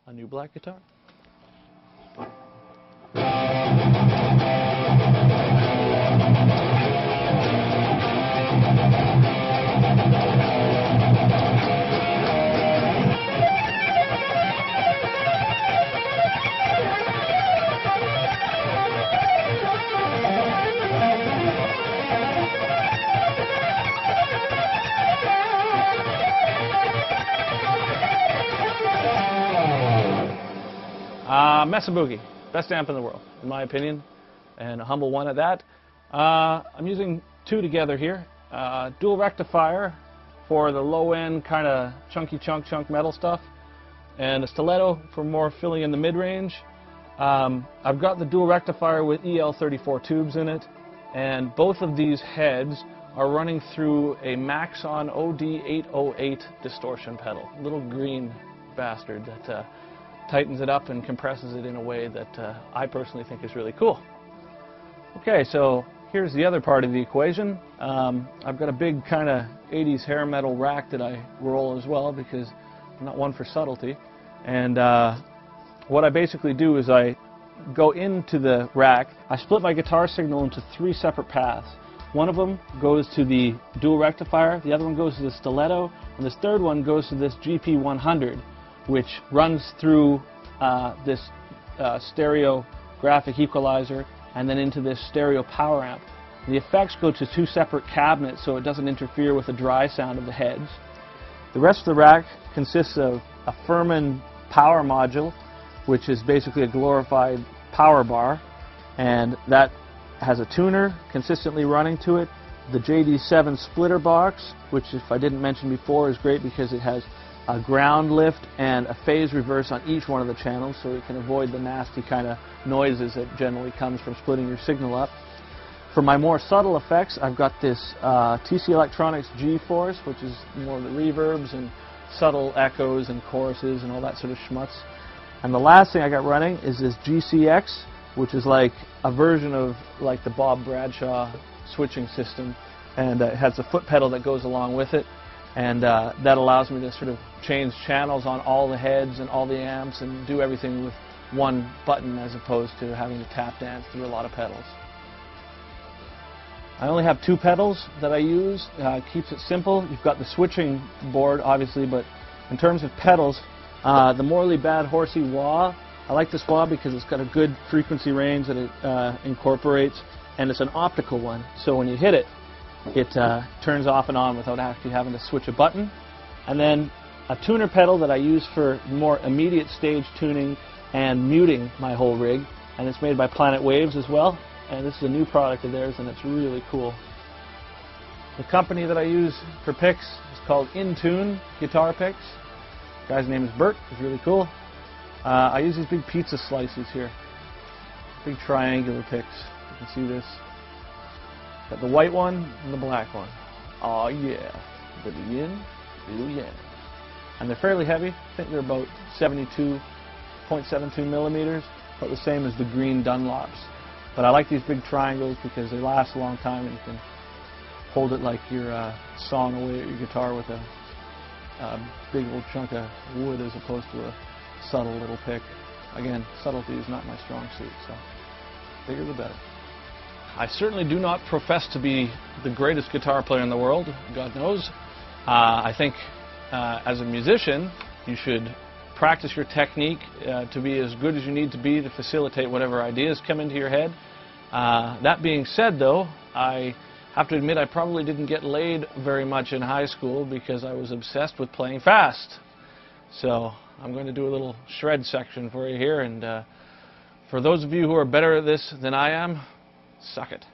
a new black guitar. Mesa Boogie, best amp in the world, in my opinion, and a humble one at that. I'm using two together here. Dual rectifier for the low-end kind of chunky chunk metal stuff, and a stiletto for more filling in the mid-range. I've got the dual rectifier with EL34 tubes in it, and both of these heads are running through a Maxon OD808 distortion pedal, a little green bastard that tightens it up and compresses it in a way that I personally think is really cool. Okay, so here's the other part of the equation. I've got a big kind of 80s hair metal rack that I roll as well because I'm not one for subtlety. And what I basically do is I go into the rack, I split my guitar signal into three separate paths. One of them goes to the dual rectifier, the other one goes to the stiletto, and this third one goes to this GP100, which runs through this stereo graphic equalizer and then into this stereo power amp. The effects go to two separate cabinets so it doesn't interfere with the dry sound of the heads. The rest of the rack consists of a Furman power module, which is basically a glorified power bar, and that has a tuner consistently running to it. The JD7 splitter box, which if I didn't mention before is great because it has a ground lift and a phase reverse on each one of the channels, so it can avoid the nasty kind of noises that generally comes from splitting your signal up. For my more subtle effects, I've got this TC Electronics G-Force, which is more the reverbs and subtle echoes and choruses and all that sort of schmutz. And the last thing I got running is this GCX, which is like a version of like the Bob Bradshaw switching system, and it has a foot pedal that goes along with it. And that allows me to sort of change channels on all the heads and all the amps and do everything with one button as opposed to having to tap dance through a lot of pedals. I only have two pedals that I use. Keeps it simple. You've got the switching board, obviously, but in terms of pedals, the Morley Bad Horsey wah, I like this wah because it's got a good frequency range that it incorporates, and it's an optical one, so when you hit it, it turns off and on without actually having to switch a button. And then a tuner pedal that I use for more immediate stage tuning and muting my whole rig, and it's made by Planet Waves as well, and this is a new product of theirs and it's really cool. The company that I use for picks is called Intune Guitar Picks. The guy's name is Bert, he's really cool. I use these big pizza slices here, big triangular picks, you can see this. Got the white one and the black one. Oh yeah, little yin, little yang. And they're fairly heavy. I think they're about 72.72 millimeters, about the same as the green Dunlops. But I like these big triangles because they last a long time and you can hold it like you're sawing away at your guitar with a big old chunk of wood as opposed to a subtle little pick. Again, subtlety is not my strong suit, so bigger the better. I certainly do not profess to be the greatest guitar player in the world, God knows. I think as a musician, you should practice your technique to be as good as you need to be to facilitate whatever ideas come into your head. That being said, though, I have to admit I probably didn't get laid very much in high school because I was obsessed with playing fast. So I'm going to do a little shred section for you here, and for those of you who are better at this than I am, suck it.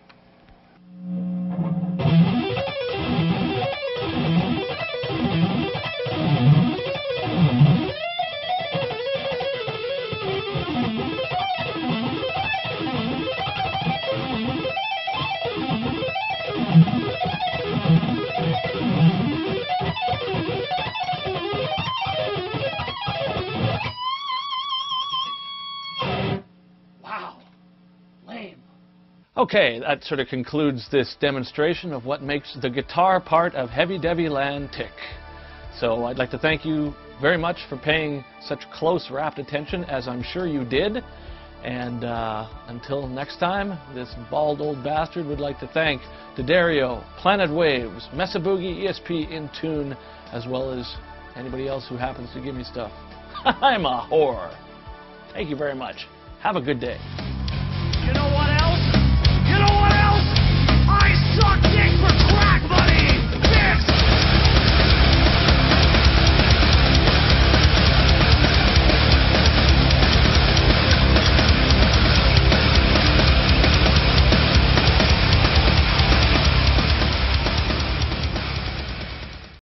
Okay, that sort of concludes this demonstration of what makes the guitar part of Heavy Devy Land tick. So I'd like to thank you very much for paying such close, rapt attention, as I'm sure you did. And until next time, this bald old bastard would like to thank D'Addario, Planet Waves, Mesa Boogie, ESP In Tune, as well as anybody else who happens to give me stuff. I'm a whore. Thank you very much. Have a good day. You know what?